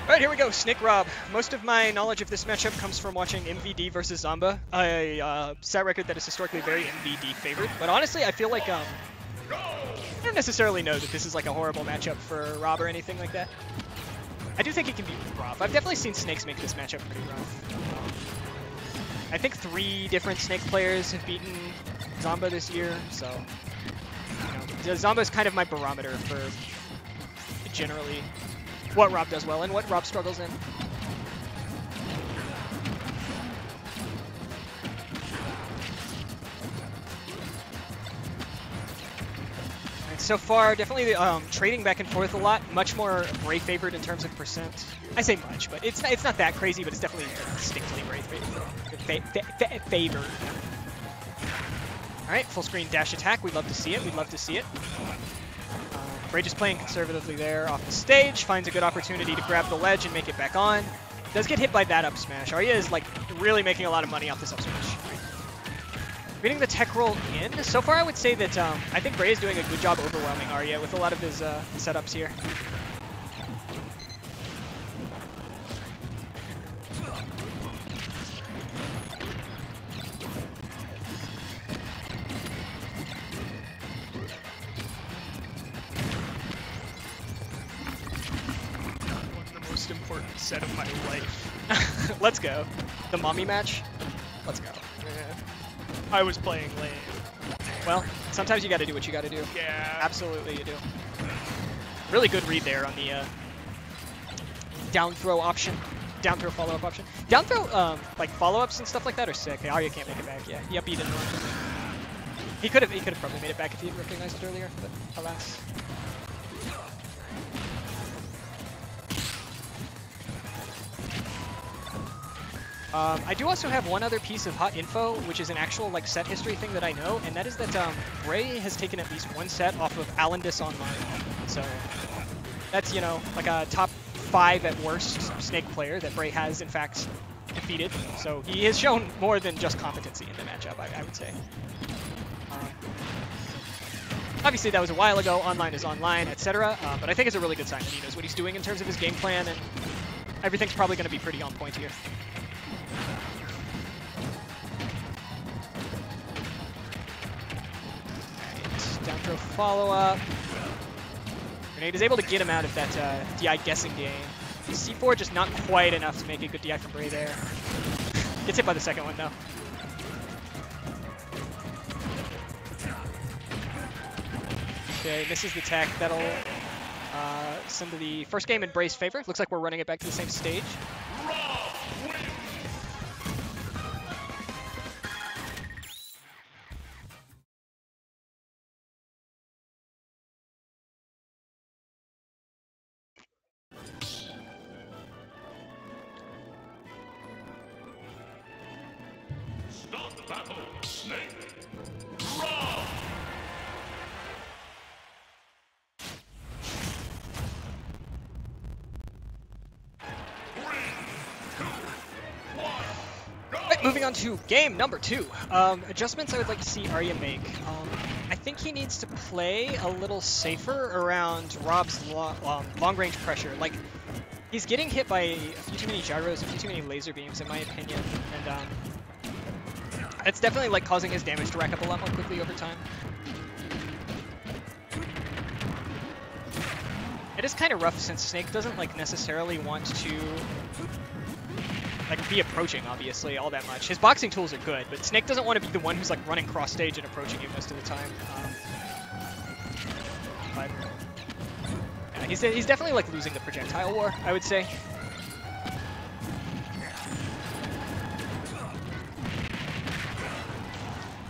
Alright, here we go, Snake Rob. Most of my knowledge of this matchup comes from watching MVD versus Zamba. A stat record that is historically very MVD favored, but honestly, I feel like, I don't necessarily know that this is like a horrible matchup for Rob or anything like that. I do think he can beat Rob. I've definitely seen Snakes make this matchup pretty rough. I think 3 different Snake players have beaten Zamba this year, so, you know, Zamba is kind of my barometer for generally what Rob does well and what Rob struggles in. And so far, definitely trading back and forth a lot. Much more Bray favored in terms of percent. I say much, but it's not that crazy, but it's definitely distinctly Bray favored. All right, full screen dash attack. We'd love to see it. We'd love to see it. Bray just playing conservatively there off the stage, finds a good opportunity to grab the ledge and make it back on. Does get hit by that up smash. Aryeh is like really making a lot of money off this up smash. Reading the tech roll in. So far I would say that I think Bray is doing a good job overwhelming Aryeh with a lot of his setups here. Important set of my life. Let's go. The mommy match? Let's go. I was playing lame. Well, sometimes you gotta do what you gotta do. Yeah. Absolutely you do. Really good read there on the down throw option. Down throw follow-up option. Down throw, like follow-ups and stuff like that are sick. Aryeh can't make it back. Yeah. Yep, he didn't. He could have probably made it back if he had recognized it earlier, but alas. I do also have one other piece of hot info, which is an actual like set history thing that I know, and that is that Bray has taken at least 1 set off of Alendis Online. So that's, you know, like a top 5 at worst Snake player that Bray has in fact defeated. So he has shown more than just competency in the matchup, I would say. Obviously that was a while ago, online is online, etc. But I think it's a really good sign that he knows what he's doing in terms of his game plan, and everything's probably going to be pretty on point here. Down throw follow-up. Grenade is able to get him out of that DI guessing game. C4 just not quite enough to make a good DI from Bray there. Gets hit by the second one though. Okay, misses the tech. That'll send to the first game in Bray's favor. Looks like we're running it back to the same stage. Moving on to game number 2. Adjustments I would like to see Aryeh make. I think he needs to play a little safer around Rob's long-range pressure. Like, he's getting hit by a few too many gyros, a few too many laser beams, in my opinion, and it's definitely like causing his damage to rack up a lot more quickly over time. It is kind of rough since Snake doesn't like necessarily want to like be approaching, obviously, all that much. His boxing tools are good, but Snake doesn't want to be the one who's like running cross stage and approaching you most of the time. But yeah, he's definitely like losing the projectile war, I would say.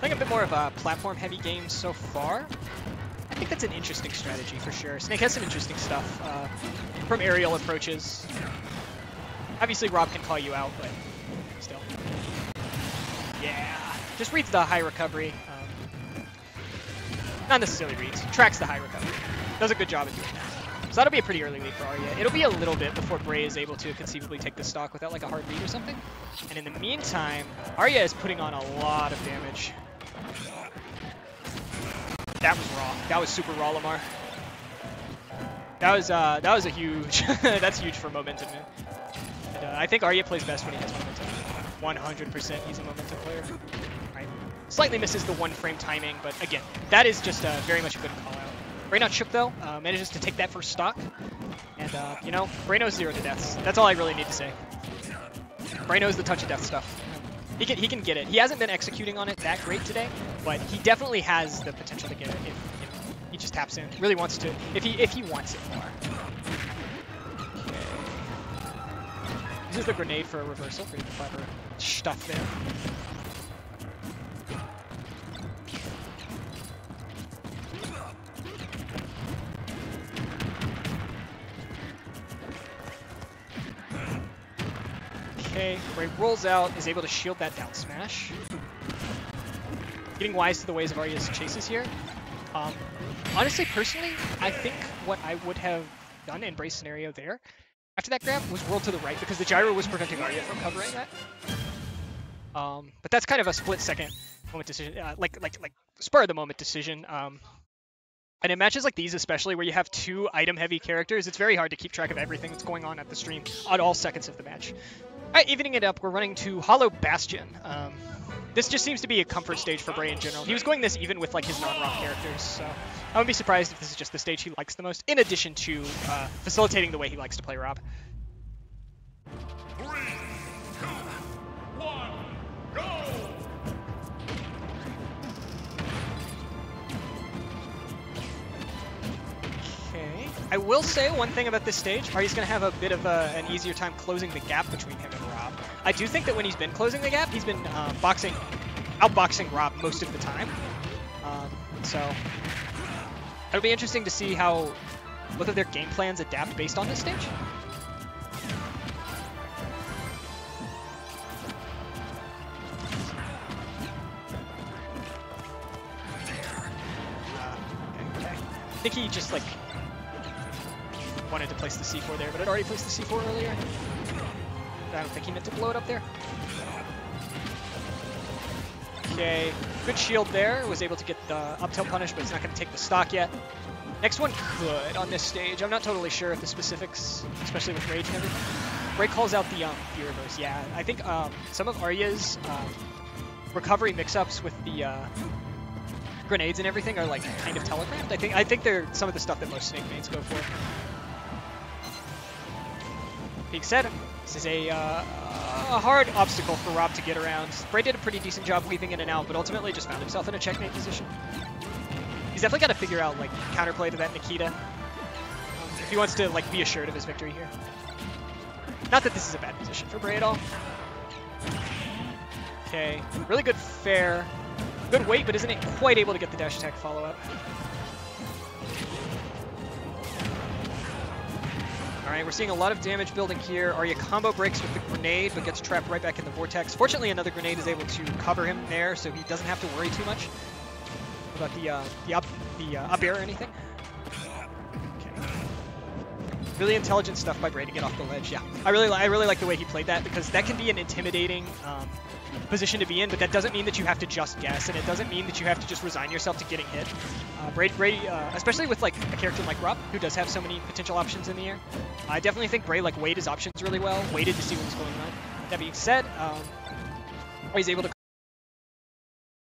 Playing a bit more of a platform-heavy game so far. I think that's an interesting strategy for sure. Snake has some interesting stuff from aerial approaches. Obviously, Rob can call you out, but still. Yeah. Just reads the high recovery. Not necessarily reads. Tracks the high recovery. Does a good job at doing that. So that'll be a pretty early lead for Aryeh. It'll be a little bit before Bray is able to conceivably take the stock without like a hard read or something. And in the meantime, Aryeh is putting on a lot of damage. That was raw. That was super raw, Lamar. That was a huge. That's huge for momentum, man. And, I think Aryeh plays best when he has momentum. 100% he's a momentum player. Right. Slightly misses the 1-frame timing, but again, that is just very much a good call out. Bray not shook though, manages to take that first stock, and you know, Bray knows 0 to deaths. That's all I really need to say. Bray knows the touch of death stuff. He can get it. He hasn't been executing on it that great today, but he definitely has the potential to get it if he just taps in. Really wants to, if he wants it more. Okay. This is the grenade for a reversal. Pretty clever stuff there. Okay, Bray rolls out, is able to shield that down smash. Getting wise to the ways of Aryeh's chases here. Honestly, personally, I think what I would have done in Bray's scenario there, after that grab, was roll to the right, because the gyro was preventing Aryeh from covering that. But that's kind of a split-second moment decision, like spur-of-the-moment decision. And in matches like these, especially where you have 2 item-heavy characters, it's very hard to keep track of everything that's going on at the stream at all seconds of the match. Alright, evening it up, we're running to Hollow Bastion. This just seems to be a comfort stage for Bray in general. He was going this even with like his non-rock characters, so I wouldn't be surprised if this is just the stage he likes the most, in addition to facilitating the way he likes to play Rob. 3, 2, 1, go! Okay. I will say one thing about this stage. Aryeh's going to have a bit of an easier time closing the gap between him and Rob. I do think that when he's been closing the gap, he's been outboxing Rob most of the time. So it'll be interesting to see how both of their game plans adapt based on this stage. Okay. I think he just like wanted to place the C4 there, but I'd already placed the C4 earlier. I don't think he meant to blow it up there. Okay, good shield there. Was able to get the up tilt punish, but he's not going to take the stock yet. Next one could on this stage. I'm not totally sure of the specifics, especially with rage and everything. Bray calls out the reverse. Yeah, I think some of Aryeh's recovery mix-ups with the grenades and everything are like kind of telegraphed. I think they're some of the stuff that most Snake mains go for. Being said, this is a hard obstacle for Rob to get around. Bray did a pretty decent job weaving in and out, but ultimately just found himself in a checkmate position. He's definitely got to figure out like counterplay to that Nikita if he wants to like be assured of his victory here. Not that this is a bad position for Bray at all. Okay, really good fair. Good weight, but isn't it quite able to get the dash attack follow-up. Alright, we're seeing a lot of damage building here. Aryeh combo breaks with the grenade, but gets trapped right back in the vortex. Fortunately, another grenade is able to cover him there, so he doesn't have to worry too much about the up air or anything. Okay. Really intelligent stuff by Bray to get off the ledge. Yeah, I really like the way he played that, because that can be an intimidating position to be in, but that doesn't mean that you have to just guess, and it doesn't mean that you have to just resign yourself to getting hit. Bray, especially with like a character like Rob, who does have so many potential options in the air, I definitely think Bray like weighed his options really well, waited to see what was going on. That being said, he's able to